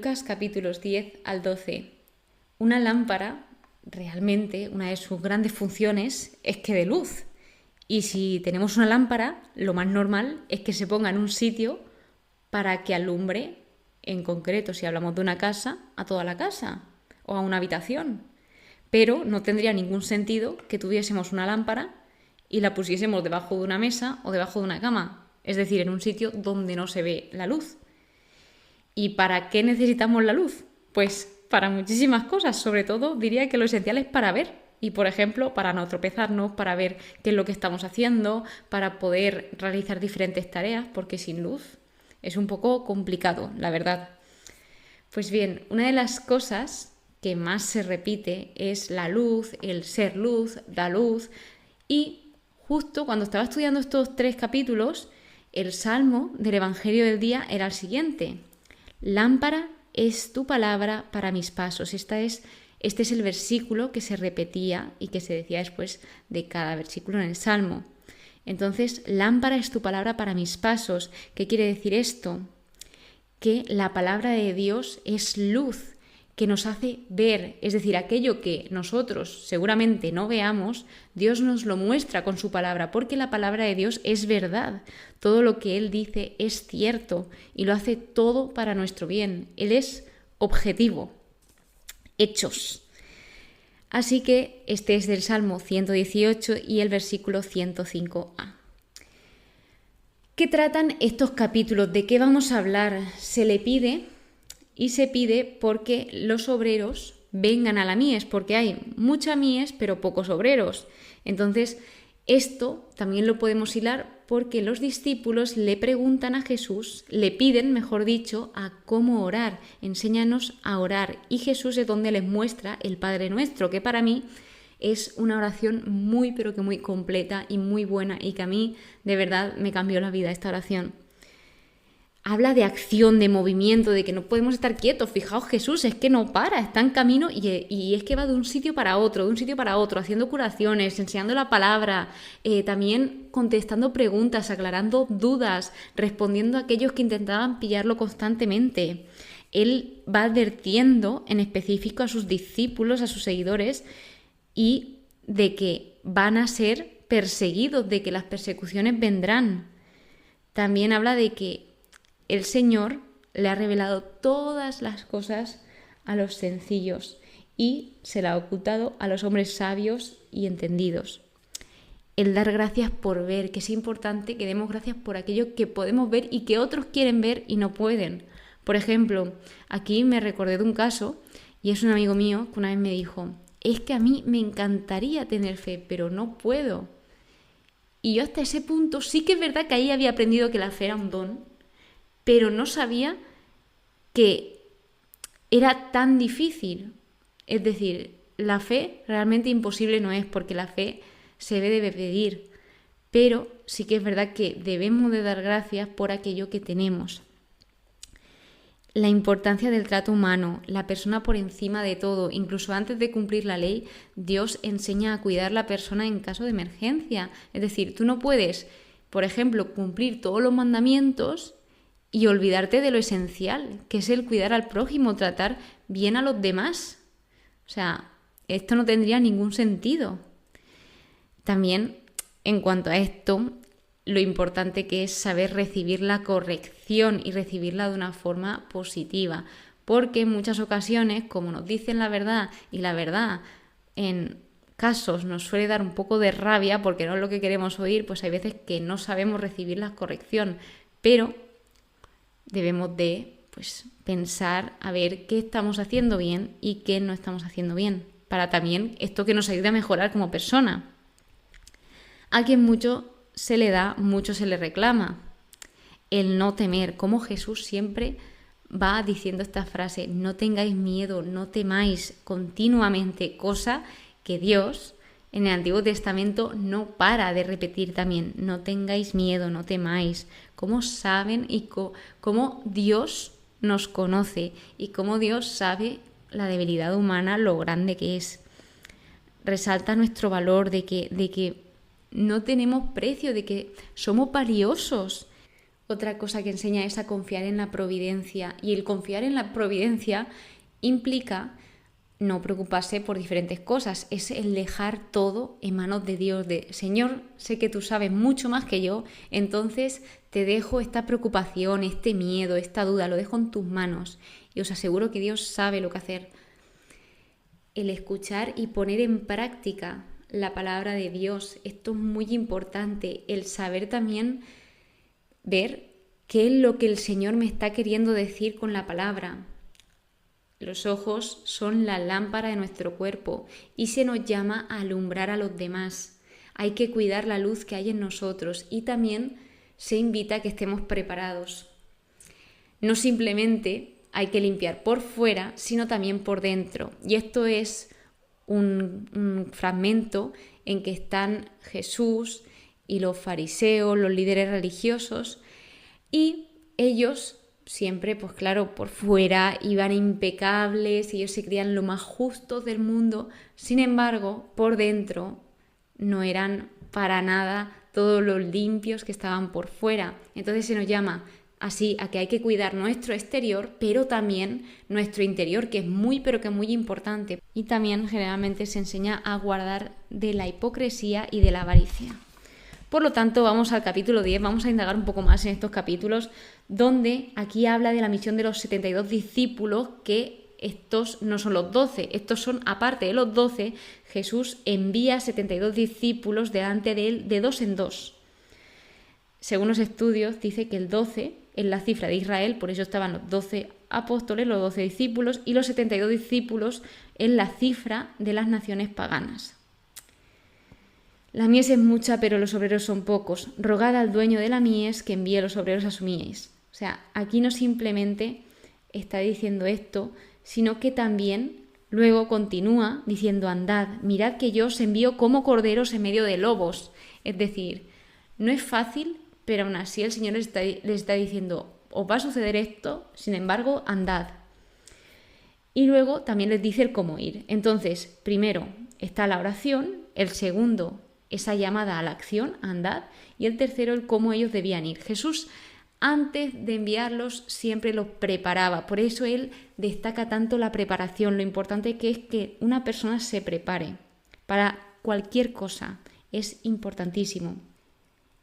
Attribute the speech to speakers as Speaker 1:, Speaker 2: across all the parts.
Speaker 1: Lucas capítulos 10 al 12. Una lámpara, realmente, una de sus grandes funciones es que dé luz. Y si tenemos una lámpara, lo más normal es que se ponga en un sitio para que alumbre, en concreto, si hablamos de una casa, a toda la casa o a una habitación. Pero no tendría ningún sentido que tuviésemos una lámpara y la pusiésemos debajo de una mesa o debajo de una cama, es decir, en un sitio donde no se ve la luz. ¿Y para qué necesitamos la luz? Pues para muchísimas cosas, sobre todo diría que lo esencial es para ver. Y por ejemplo, para no tropezarnos, para ver qué es lo que estamos haciendo, para poder realizar diferentes tareas, porque sin luz es un poco complicado, la verdad. Pues bien, una de las cosas que más se repite es la luz, el ser luz, da luz. Y justo cuando estaba estudiando estos 3 capítulos, el salmo del Evangelio del día era el siguiente: lámpara es tu palabra para mis pasos. Este es el versículo que se repetía y que se decía después de cada versículo en el Salmo. Entonces, lámpara es tu palabra para mis pasos. ¿Qué quiere decir esto? Que la palabra de Dios es luz, que nos hace ver, es decir, aquello que nosotros seguramente no veamos, Dios nos lo muestra con su palabra, porque la palabra de Dios es verdad. Todo lo que Él dice es cierto y lo hace todo para nuestro bien. Él es objetivo, hechos. Así que este es del Salmo 118 y el versículo 105a. ¿Qué tratan estos capítulos? ¿De qué vamos a hablar? Se le pide y se pide porque los obreros vengan a la mies, porque hay mucha mies pero pocos obreros. Entonces, esto también lo podemos hilar porque los discípulos le preguntan a Jesús, le piden, mejor dicho, a cómo orar. Enséñanos a orar. Y Jesús es donde les muestra el Padre Nuestro, que para mí es una oración muy, pero que muy completa y muy buena y que a mí de verdad me cambió la vida esta oración. Habla de acción, de movimiento, de que no podemos estar quietos. Fijaos, Jesús es que no para, está en camino y es que va de un sitio para otro, haciendo curaciones, enseñando la palabra, también contestando preguntas, aclarando dudas, respondiendo a aquellos que intentaban pillarlo constantemente. Él va advirtiendo en específico a sus discípulos, a sus seguidores, y de que van a ser perseguidos, de que las persecuciones vendrán. También habla de que el Señor le ha revelado todas las cosas a los sencillos y se la ha ocultado a los hombres sabios y entendidos. El dar gracias por ver, que es importante que demos gracias por aquello que podemos ver y que otros quieren ver y no pueden. Por ejemplo, aquí me recordé de un caso y es un amigo mío que una vez me dijo: es que a mí me encantaría tener fe, pero no puedo. Y yo hasta ese punto sí que es verdad que ahí había aprendido que la fe era un don, pero no sabía que era tan difícil. Es decir, la fe realmente imposible no es, porque la fe se debe pedir, pero sí que es verdad que debemos de dar gracias por aquello que tenemos. La importancia del trato humano, la persona por encima de todo. Incluso antes de cumplir la ley, Dios enseña a cuidar a la persona en caso de emergencia. Es decir, tú no puedes, por ejemplo, cumplir todos los mandamientos y olvidarte de lo esencial, que es el cuidar al prójimo, tratar bien a los demás. O sea, esto no tendría ningún sentido. También, en cuanto a esto, lo importante que es saber recibir la corrección y recibirla de una forma positiva, porque en muchas ocasiones, como nos dicen la verdad, y la verdad en casos nos suele dar un poco de rabia porque no es lo que queremos oír, pues hay veces que no sabemos recibir la corrección, pero debemos de pensar a ver qué estamos haciendo bien y qué no estamos haciendo bien, para también esto que nos ayude a mejorar como persona. A quien mucho se le da, mucho se le reclama. El no temer, como Jesús siempre va diciendo esta frase: no tengáis miedo, no temáis, continuamente, cosa que Dios en el Antiguo Testamento no para de repetir también: no tengáis miedo, no temáis. Cómo saben y cómo Dios nos conoce y cómo Dios sabe la debilidad humana, lo grande que es. Resalta nuestro valor de que no tenemos precio, de que somos valiosos. Otra cosa que enseña es a confiar en la providencia. Y el confiar en la providencia implica no preocuparse por diferentes cosas. Es el dejar todo en manos de Dios. De Señor, sé que tú sabes mucho más que yo, entonces te dejo esta preocupación, este miedo, esta duda, lo dejo en tus manos. Y os aseguro que Dios sabe lo que hacer. El escuchar y poner en práctica la palabra de Dios. Esto es muy importante. El saber también ver qué es lo que el Señor me está queriendo decir con la palabra. Los ojos son la lámpara de nuestro cuerpo y se nos llama a alumbrar a los demás. Hay que cuidar la luz que hay en nosotros y también se invita a que estemos preparados. No simplemente hay que limpiar por fuera, sino también por dentro. Y esto es un fragmento en que están Jesús y los fariseos, los líderes religiosos, y ellos siempre, pues claro, por fuera iban impecables, ellos se creían lo más justos del mundo, sin embargo, por dentro no eran para nada todos los limpios que estaban por fuera. Entonces se nos llama así a que hay que cuidar nuestro exterior, pero también nuestro interior, que es muy, pero que muy importante. Y también generalmente se enseña a guardar de la hipocresía y de la avaricia. Por lo tanto, vamos al capítulo 10, vamos a indagar un poco más en estos capítulos, donde aquí habla de la misión de los 72 discípulos, que estos no son los 12, estos son, aparte de los 12, Jesús envía 72 discípulos delante de él de dos en dos. Según los estudios, dice que el 12 es la cifra de Israel, por eso estaban los 12 apóstoles, los 12 discípulos, y los 72 discípulos es la cifra de las naciones paganas. La mies es mucha, pero los obreros son pocos. Rogad al dueño de la mies que envíe los obreros a su mies. O sea, aquí no simplemente está diciendo esto, sino que también luego continúa diciendo: andad, mirad que yo os envío como corderos en medio de lobos. Es decir, no es fácil, pero aún así el Señor les está diciendo: os va a suceder esto, sin embargo, andad. Y luego también les dice el cómo ir. Entonces, primero está la oración, el segundo, esa llamada a la acción, andad, y el tercero, el cómo ellos debían ir. Jesús, antes de enviarlos, siempre los preparaba. Por eso él destaca tanto la preparación, lo importante que es que una persona se prepare para cualquier cosa. Es importantísimo.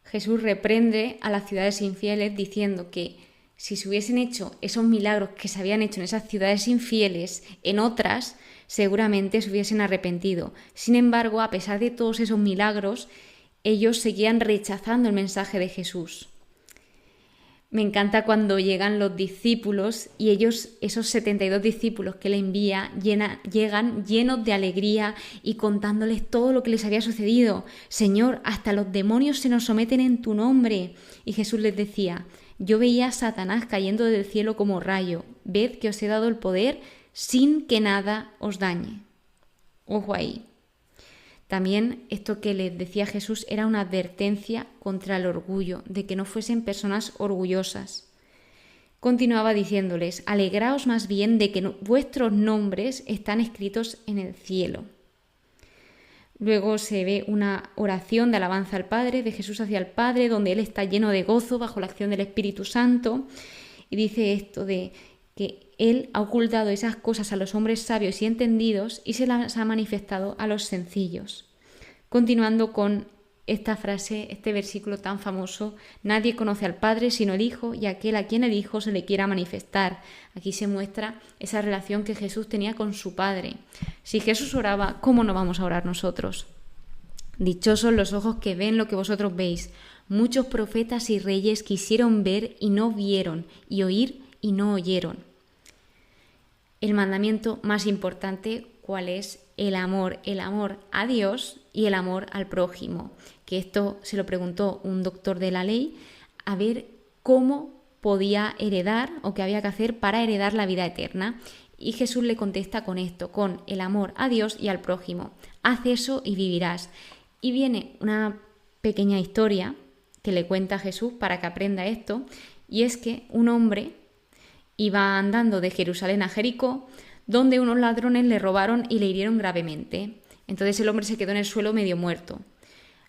Speaker 1: Jesús reprende a las ciudades infieles diciendo que si se hubiesen hecho esos milagros que se habían hecho en esas ciudades infieles, en otras, seguramente se hubiesen arrepentido. Sin embargo, a pesar de todos esos milagros, ellos seguían rechazando el mensaje de Jesús. Me encanta cuando llegan los discípulos y ellos, esos 72 discípulos que le envía, llegan llenos de alegría y contándoles todo lo que les había sucedido. Señor, hasta los demonios se nos someten en tu nombre. Y Jesús les decía: yo veía a Satanás cayendo del cielo como rayo. Ved que os he dado el poder sin que nada os dañe. Ojo ahí. También esto que les decía Jesús era una advertencia contra el orgullo, de que no fuesen personas orgullosas. Continuaba diciéndoles: alegraos más bien de que vuestros nombres están escritos en el cielo. Luego se ve una oración de alabanza al Padre, de Jesús hacia el Padre, donde Él está lleno de gozo bajo la acción del Espíritu Santo. Y dice esto de que Él ha ocultado esas cosas a los hombres sabios y entendidos y se las ha manifestado a los sencillos. Continuando con esta frase, este versículo tan famoso: nadie conoce al Padre sino el Hijo y aquel a quien el Hijo se le quiera manifestar. Aquí se muestra esa relación que Jesús tenía con su Padre. Si Jesús oraba, ¿cómo no vamos a orar nosotros? Dichosos los ojos que ven lo que vosotros veis. Muchos profetas y reyes quisieron ver y no vieron, y oír y no oyeron. El mandamiento más importante, ¿cuál es? El amor a Dios y el amor al prójimo. Que esto se lo preguntó un doctor de la ley, a ver cómo podía heredar o qué había que hacer para heredar la vida eterna. Y Jesús le contesta con esto, con el amor a Dios y al prójimo. Haz eso y vivirás. Y viene una pequeña historia que le cuenta a Jesús para que aprenda esto, y es que un hombre iba andando de Jerusalén a Jericó, donde unos ladrones le robaron y le hirieron gravemente. Entonces el hombre se quedó en el suelo medio muerto.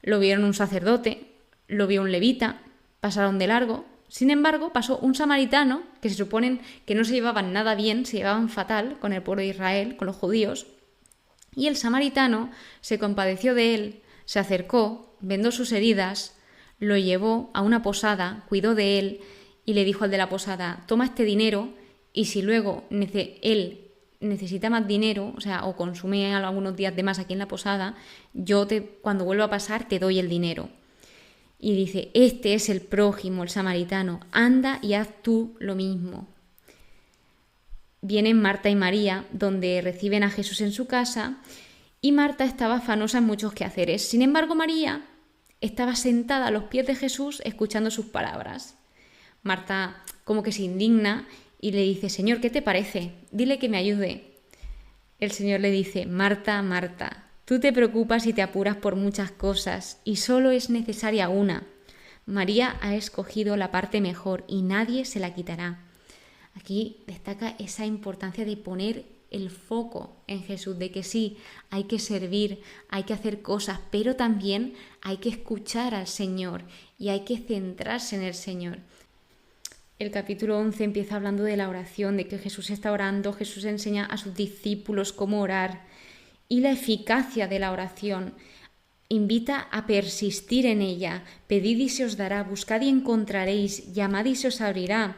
Speaker 1: Lo vieron un sacerdote, lo vio un levita, pasaron de largo, Sin embargo, pasó un samaritano, que se suponen que no se llevaban nada bien, se llevaban fatal con el pueblo de Israel, con los judíos, y el samaritano se compadeció de él, se acercó, vendó sus heridas, lo llevó a una posada, cuidó de él y le dijo al de la posada: toma este dinero y si luego él necesita más dinero, o consume algunos días de más aquí en la posada, cuando vuelva a pasar te doy el dinero. Y dice: este es el prójimo, el samaritano, anda y haz tú lo mismo. Vienen Marta y María, donde reciben a Jesús en su casa, y Marta estaba afanosa en muchos quehaceres. Sin embargo, María estaba sentada a los pies de Jesús escuchando sus palabras. Marta como que se indigna y le dice: Señor, ¿qué te parece? Dile que me ayude. El Señor le dice: Marta, Marta, tú te preocupas y te apuras por muchas cosas y solo es necesaria una. María ha escogido la parte mejor y nadie se la quitará. Aquí destaca esa importancia de poner el foco en Jesús, de que sí, hay que servir, hay que hacer cosas, pero también hay que escuchar al Señor y hay que centrarse en el Señor. El capítulo 11 empieza hablando de la oración, de que Jesús está orando, Jesús enseña a sus discípulos cómo orar y la eficacia de la oración. Invita a persistir en ella. Pedid y se os dará, buscad y encontraréis, llamad y se os abrirá.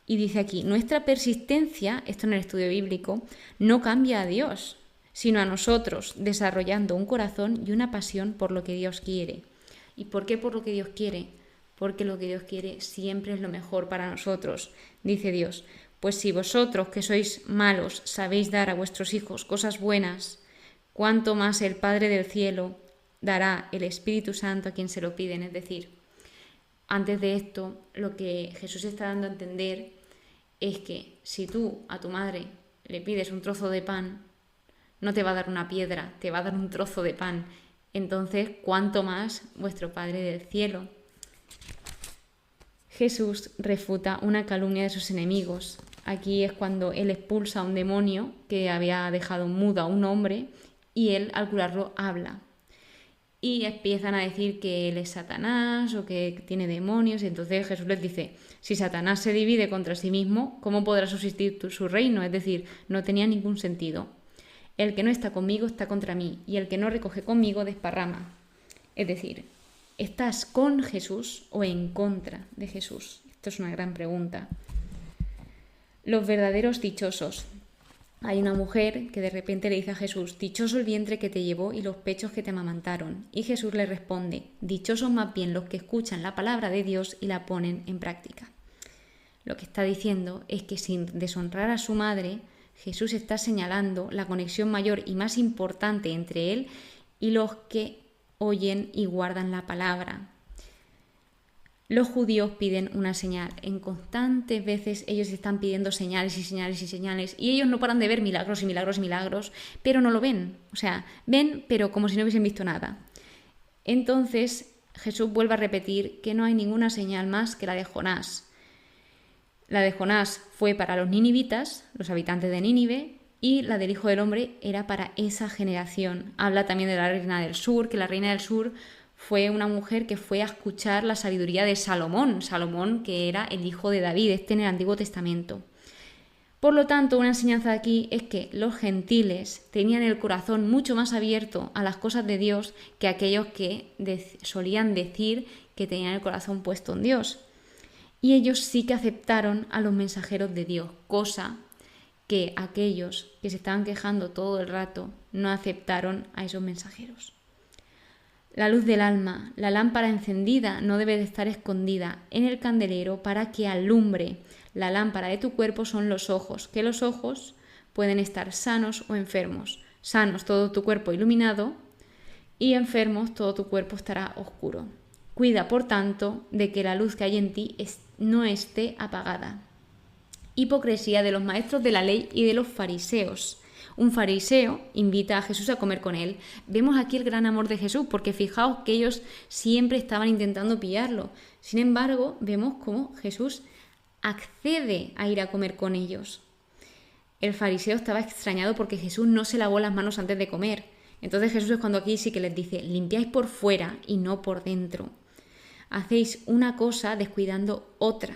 Speaker 1: Y dice aquí: nuestra persistencia, esto en el estudio bíblico, no cambia a Dios, sino a nosotros, desarrollando un corazón y una pasión por lo que Dios quiere. ¿Y por qué por lo que Dios quiere? Porque lo que Dios quiere siempre es lo mejor para nosotros. Dice Dios: pues si vosotros, que sois malos, sabéis dar a vuestros hijos cosas buenas, ¿cuánto más el Padre del cielo dará el Espíritu Santo a quien se lo piden? Es decir, antes de esto, lo que Jesús está dando a entender es que si tú a tu madre le pides un trozo de pan, no te va a dar una piedra, te va a dar un trozo de pan. Entonces, ¿cuánto más vuestro Padre del cielo? Jesús refuta una calumnia de sus enemigos. Aquí es cuando él expulsa a un demonio que había dejado mudo a un hombre y él, al curarlo, habla. Y empiezan a decir que él es Satanás o que tiene demonios. Y entonces Jesús les dice: si Satanás se divide contra sí mismo, ¿cómo podrá subsistir su reino? Es decir, no tenía ningún sentido. El que no está conmigo está contra mí, y el que no recoge conmigo desparrama. Es decir, ¿estás con Jesús o en contra de Jesús? Esto es una gran pregunta. Los verdaderos dichosos. Hay una mujer que de repente le dice a Jesús: dichoso el vientre que te llevó y los pechos que te amamantaron. Y Jesús le responde: dichosos más bien los que escuchan la palabra de Dios y la ponen en práctica. Lo que está diciendo es que sin deshonrar a su madre, Jesús está señalando la conexión mayor y más importante entre él y los que oyen y guardan la palabra. Los judíos piden una señal. En constantes veces ellos están pidiendo señales y señales y señales y ellos no paran de ver milagros y milagros y milagros, pero no lo ven. Ven, pero como si no hubiesen visto nada. Entonces Jesús vuelve a repetir que no hay ninguna señal más que la de Jonás. La de Jonás fue para los ninivitas, los habitantes de Nínive, y la del Hijo del Hombre era para esa generación. Habla también de la Reina del Sur, que la Reina del Sur fue una mujer que fue a escuchar la sabiduría de Salomón, que era el hijo de David, en el Antiguo Testamento. Por lo tanto, una enseñanza de aquí es que los gentiles tenían el corazón mucho más abierto a las cosas de Dios que aquellos que solían decir que tenían el corazón puesto en Dios. Y ellos sí que aceptaron a los mensajeros de Dios, cosa que aquellos que se estaban quejando todo el rato no aceptaron a esos mensajeros. La luz del alma, la lámpara encendida, no debe de estar escondida en el candelero para que alumbre. La lámpara de tu cuerpo son los ojos, que los ojos pueden estar sanos o enfermos. Sanos, todo tu cuerpo iluminado, y enfermos, todo tu cuerpo estará oscuro. Cuida, por tanto, de que la luz que hay en ti no esté apagada. Hipocresía de los maestros de la ley y de los fariseos. Un fariseo invita a Jesús a comer con él. Vemos aquí el gran amor de Jesús, porque fijaos que ellos siempre estaban intentando pillarlo. Sin embargo, vemos cómo Jesús accede a ir a comer con ellos. El fariseo estaba extrañado porque Jesús no se lavó las manos antes de comer. Entonces Jesús es cuando aquí sí que les dice: limpiáis por fuera y no por dentro. Hacéis una cosa descuidando otra.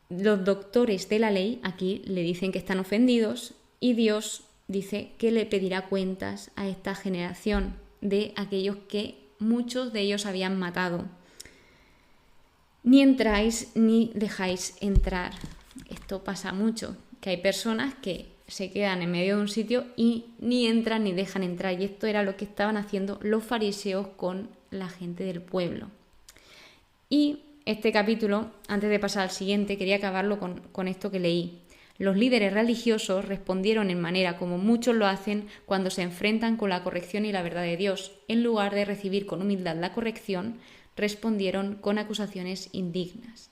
Speaker 1: Los doctores de la ley aquí le dicen que están ofendidos y Dios dice que le pedirá cuentas a esta generación de aquellos que muchos de ellos habían matado. Ni entráis ni dejáis entrar. Esto pasa mucho, que hay personas que se quedan en medio de un sitio y ni entran ni dejan entrar. Y esto era lo que estaban haciendo los fariseos con la gente del pueblo. Y este capítulo, antes de pasar al siguiente, quería acabarlo con esto que leí. Los líderes religiosos respondieron en manera como muchos lo hacen cuando se enfrentan con la corrección y la verdad de Dios. En lugar de recibir con humildad la corrección, respondieron con acusaciones indignas.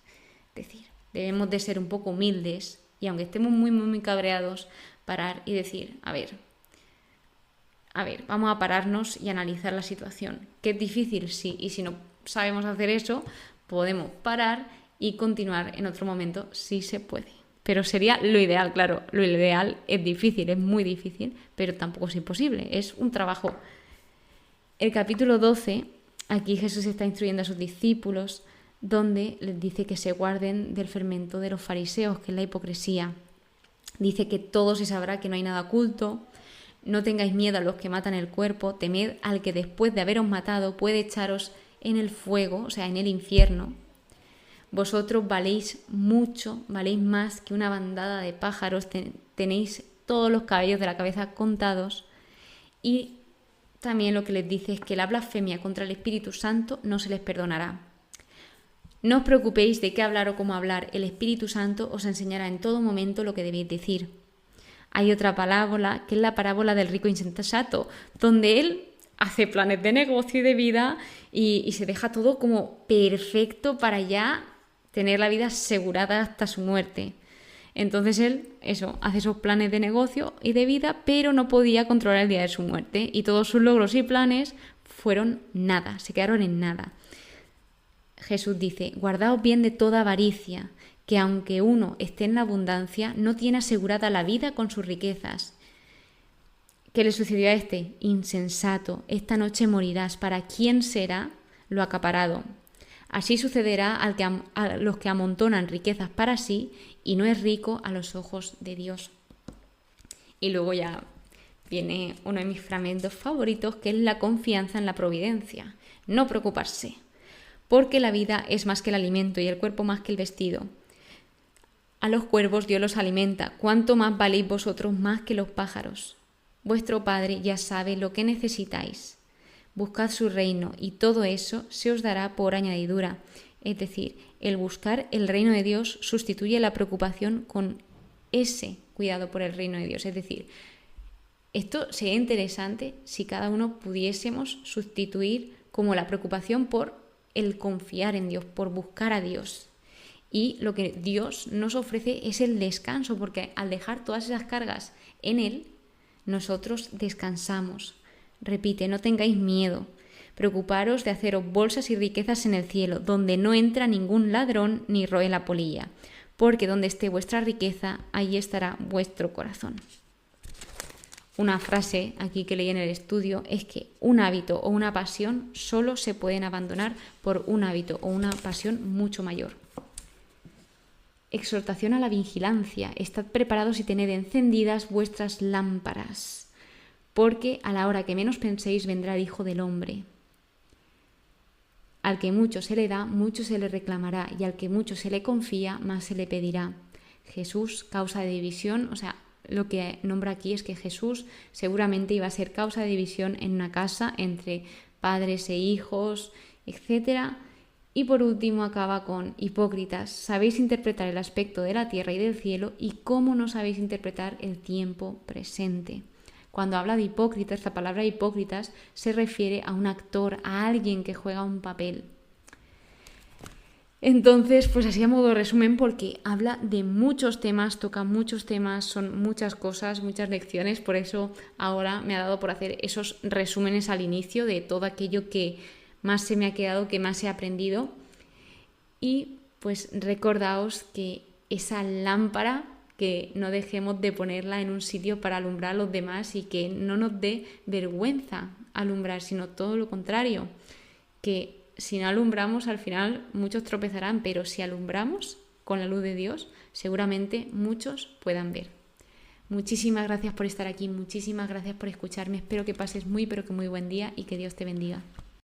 Speaker 1: Es decir, debemos de ser un poco humildes y aunque estemos muy cabreados, parar y decir, a ver, vamos a pararnos y analizar la situación. Que es difícil, sí, y si no sabemos hacer eso, podemos parar y continuar en otro momento si se puede. Pero sería lo ideal, claro, lo ideal es difícil, es muy difícil, pero tampoco es imposible, es un trabajo. El capítulo 12, aquí Jesús está instruyendo a sus discípulos, donde les dice que se guarden del fermento de los fariseos, que es la hipocresía. Dice que todo se sabrá, que no hay nada oculto. No tengáis miedo a los que matan el cuerpo, temed al que después de haberos matado puede echaros en el fuego, o sea, en el infierno. Vosotros valéis mucho, valéis más que una bandada de pájaros, tenéis todos los cabellos de la cabeza contados. Y también lo que les dice es que la blasfemia contra el Espíritu Santo no se les perdonará. No os preocupéis de qué hablar o cómo hablar, el Espíritu Santo os enseñará en todo momento lo que debéis decir. Hay otra parábola, que es la parábola del rico insensato, donde él hace planes de negocio y de vida y se deja todo como perfecto para ya tener la vida asegurada hasta su muerte. Entonces él, hace esos planes de negocio y de vida, pero no podía controlar el día de su muerte y todos sus logros y planes fueron nada, se quedaron en nada. Jesús dice, guardaos bien de toda avaricia, que aunque uno esté en la abundancia, no tiene asegurada la vida con sus riquezas. ¿Qué le sucedió a este? Insensato, esta noche morirás. ¿Para quién será lo acaparado? Así sucederá a los que amontonan riquezas para sí y no es rico a los ojos de Dios. Y luego ya viene uno de mis fragmentos favoritos, que es la confianza en la providencia. No preocuparse, porque la vida es más que el alimento y el cuerpo más que el vestido. A los cuervos Dios los alimenta, ¿cuánto más valéis vosotros más que los pájaros? Vuestro Padre ya sabe lo que necesitáis. Buscad su reino y todo eso se os dará por añadidura. Es decir, el buscar el reino de Dios sustituye la preocupación con ese cuidado por el reino de Dios. Es decir, esto sería interesante si cada uno pudiésemos sustituir como la preocupación por el confiar en Dios, por buscar a Dios. Y lo que Dios nos ofrece es el descanso, porque al dejar todas esas cargas en Él, nosotros descansamos. Repite, no tengáis miedo. Preocuparos de haceros bolsas y riquezas en el cielo, donde no entra ningún ladrón ni roe la polilla, porque donde esté vuestra riqueza, allí estará vuestro corazón. Una frase aquí que leí en el estudio es que un hábito o una pasión solo se pueden abandonar por un hábito o una pasión mucho mayor. Exhortación a la vigilancia. Estad preparados y tened encendidas vuestras lámparas, porque a la hora que menos penséis vendrá el Hijo del Hombre. Al que mucho se le da, mucho se le reclamará, y al que mucho se le confía, más se le pedirá. Jesús, causa de división, lo que nombra aquí es que Jesús seguramente iba a ser causa de división en una casa entre padres e hijos, etc. Y por último acaba con hipócritas, sabéis interpretar el aspecto de la tierra y del cielo y cómo no sabéis interpretar el tiempo presente. Cuando habla de hipócritas, la palabra hipócritas se refiere a un actor, a alguien que juega un papel. Entonces, pues así a modo de resumen, porque habla de muchos temas, toca muchos temas, son muchas cosas, muchas lecciones, por eso ahora me ha dado por hacer esos resúmenes al inicio de todo aquello que más se me ha quedado, que más he aprendido. Y pues recordaos que esa lámpara, que no dejemos de ponerla en un sitio para alumbrar a los demás y que no nos dé vergüenza alumbrar, sino todo lo contrario, que si no alumbramos, al final muchos tropezarán, pero si alumbramos con la luz de Dios, seguramente muchos puedan ver. Muchísimas gracias por estar aquí, muchísimas gracias por escucharme. Espero que pases muy, pero que muy buen día y que Dios te bendiga.